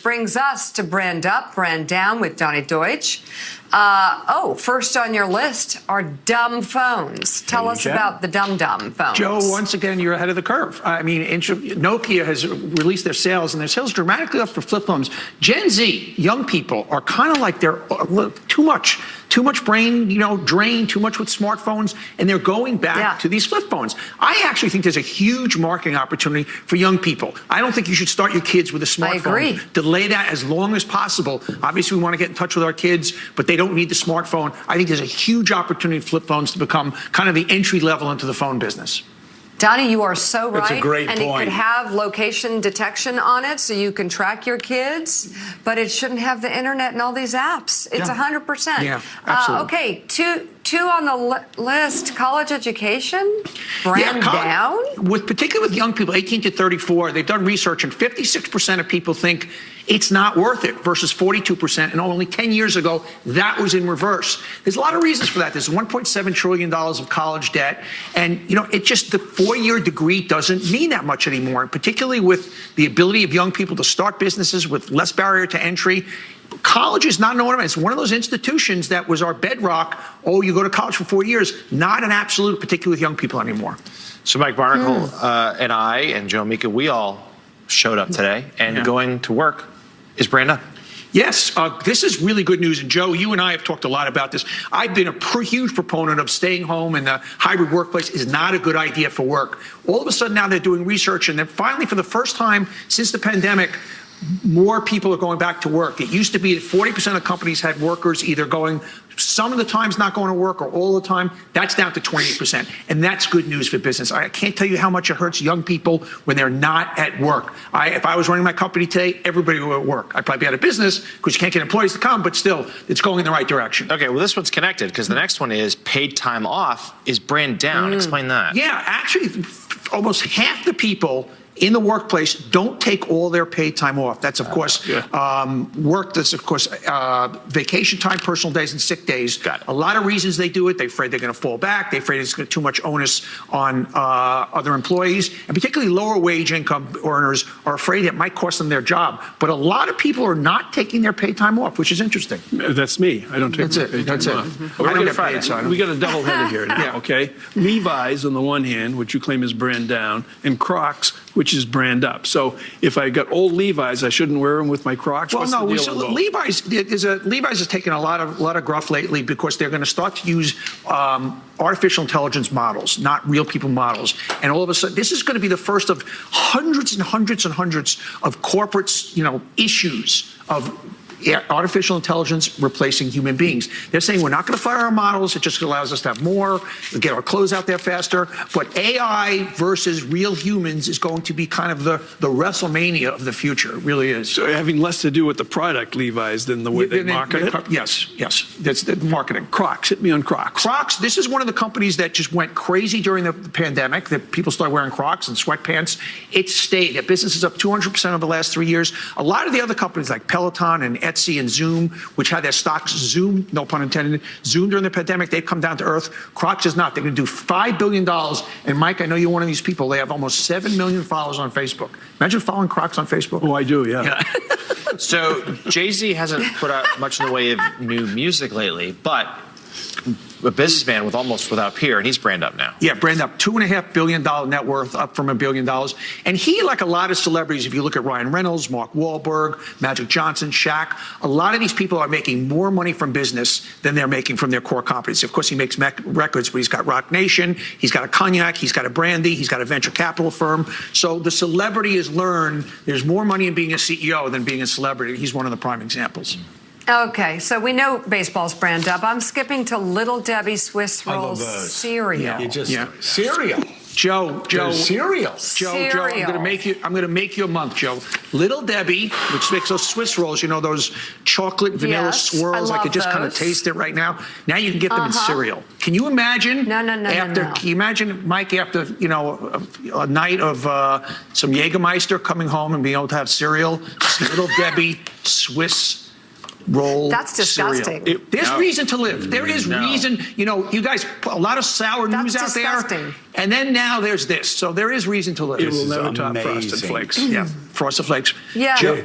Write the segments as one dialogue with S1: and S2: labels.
S1: Brings us to Brand Up, Brand Down with Donny Deutsch. First on your list are dumb phones. Tell us about the dumb phones.
S2: Joe, once again, you're ahead of the curve. I mean, Nokia has released their sales, and their sales dramatically up for flip phones. Gen Z, young people, are kind of like they're too much brain, drain, too much with smartphones, and they're going back to these flip phones. I actually think there's a huge marketing opportunity for young people. I don't think you should start your kids with a smartphone.
S1: I agree.
S2: Delay that as long as possible. Obviously, we want to get in touch with our kids, but they don't need the smartphone. I think there's a huge opportunity for flip phones to become kind of the entry level into the phone business.
S1: Donny, you are so right.
S3: That's a great point.
S1: And it could have location detection on it so you can track your kids, but it shouldn't have the internet and all these apps. It's 100%.
S2: Yeah, absolutely.
S1: Okay, two on the list, college education, brand down?
S2: Particularly with young people, 18 to 34, they've done research, and 56% of people think it's not worth it versus 42%. And only 10 years ago, that was in reverse. There's a lot of reasons for that. There's $1.7 trillion of college debt. And, it just, the four-year degree doesn't mean that much anymore, particularly with the ability of young people to start businesses with less barrier to entry. College is not an ornament. It's one of those institutions that was our bedrock. Oh, you go to college for 4 years. Not an absolute, particularly with young people anymore.
S4: So Mike Barnacle and I and Joe Mika, we all showed up today, and going to work is brand up.
S2: Yes, this is really good news. And Joe, you and I have talked a lot about this. I've been a huge proponent of staying home, and the hybrid workplace is not a good idea for work. All of a sudden now they're doing research, and then finally, for the first time since the pandemic, more people are going back to work. It used to be that 40% of companies had workers either going some of the times not going to work or all the time. That's down to 28%. And that's good news for business. I can't tell you how much it hurts young people when they're not at work. If I was running my company today, everybody would work. I'd probably be out of business because you can't get employees to come, but still, it's going in the right direction.
S4: Okay, well, this one's connected because the next one is paid time off is brand down. Explain that.
S2: Yeah, actually, almost half the people in the workplace don't take all their paid time off. That's, of course, work. That's, of course, vacation time, personal days, and sick days.
S4: Got it.
S2: A lot of reasons they do it. They're afraid they're going to fall back. They're afraid it's too much onus on other employees. And particularly lower wage income earners are afraid it might cost them their job. But a lot of people are not taking their paid time off, which is interesting.
S3: That's me. I don't take paid time off.
S2: I don't get paid, so I don't.
S3: We got a double header here now, okay? Levi's on the one hand, which you claim is brand down, and Crocs, which is brand up. So if I got old Levi's, I shouldn't wear them with my Crocs.
S2: Well,
S3: What's
S2: no,
S3: the deal
S2: so
S3: with
S2: Levi's has taken a lot of gruff lately because they're going to start to use artificial intelligence models, not real people models. And all of a sudden, this is going to be the first of hundreds and hundreds and hundreds of corporate, issues of artificial intelligence replacing human beings. They're saying we're not going to fire our models. It just allows us to have more, get our clothes out there faster. But AI versus real humans is going to be kind of the WrestleMania of the future. It really is.
S3: So having less to do with the product, Levi's, than the way they market it?
S2: Yes. That's the marketing.
S3: Crocs. Hit me on Crocs.
S2: Crocs, this is one of the companies that just went crazy during the pandemic, that people started wearing Crocs and sweatpants. It stayed. Their business is up 200% over the last 3 years. A lot of the other companies like Peloton and Etsy and Zoom, which had their stocks zoom, no pun intended, zoom during the pandemic, they've come down to earth. Crocs is not. They're going to do $5 billion. And Mike, I know you're one of these people. They have almost 7 million followers on Facebook. Imagine following Crocs on Facebook.
S3: Oh, I do, yeah.
S4: So Jay-Z hasn't put out much in the way of new music lately, but a businessman without peer, and he's brand up now.
S2: Yeah, brand up. $2.5 billion net worth, up from $1 billion. And he, like a lot of celebrities, if you look at Ryan Reynolds, Mark Wahlberg, Magic Johnson, Shaq, a lot of these people are making more money from business than they're making from their core competency. Of course, he makes records, but he's got Rock Nation, he's got a cognac, he's got a brandy, he's got a venture capital firm. So the celebrity has learned there's more money in being a CEO than being a celebrity. He's one of the prime examples.
S1: Okay, so we know baseball's brand up. I'm skipping to Little Debbie Swiss
S3: I love
S1: Rolls
S3: those.
S1: cereal.
S3: Cereal.
S2: Joe,
S3: cereal.
S2: Joe, I'm gonna make you a month, Joe. Little Debbie, which makes those Swiss rolls, those chocolate vanilla swirls. I could just kind of taste it right now. Now you can get them in cereal. Can you imagine?
S1: No.
S2: Can you imagine, Mike, after a night of some Jägermeister, coming home and being able to have cereal, Little Debbie Swiss roll.
S1: That's disgusting.
S2: There's reason to live. There is reason. You guys put a lot of sour news out there. And then now there's this. So there is reason to live.
S3: It will never top Frosted Flakes.
S2: Yeah, Frosted Flakes.
S1: Yeah.
S2: Joe,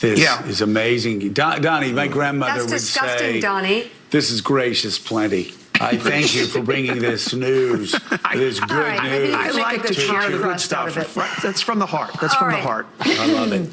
S5: This
S2: Yeah.
S5: is amazing. Donnie, my grandmother
S1: That's
S5: would
S1: disgusting,
S5: say,
S1: Donnie.
S5: this is gracious plenty. I thank you for bringing this news, this good
S1: right, maybe
S5: news.
S1: you
S2: I
S1: can make a
S2: like
S1: good
S2: to share
S1: pie
S2: the good
S1: crust out
S2: stuff.
S1: of it.
S2: That's from the heart. That's
S1: All
S2: from
S1: right.
S2: the heart.
S5: I love it.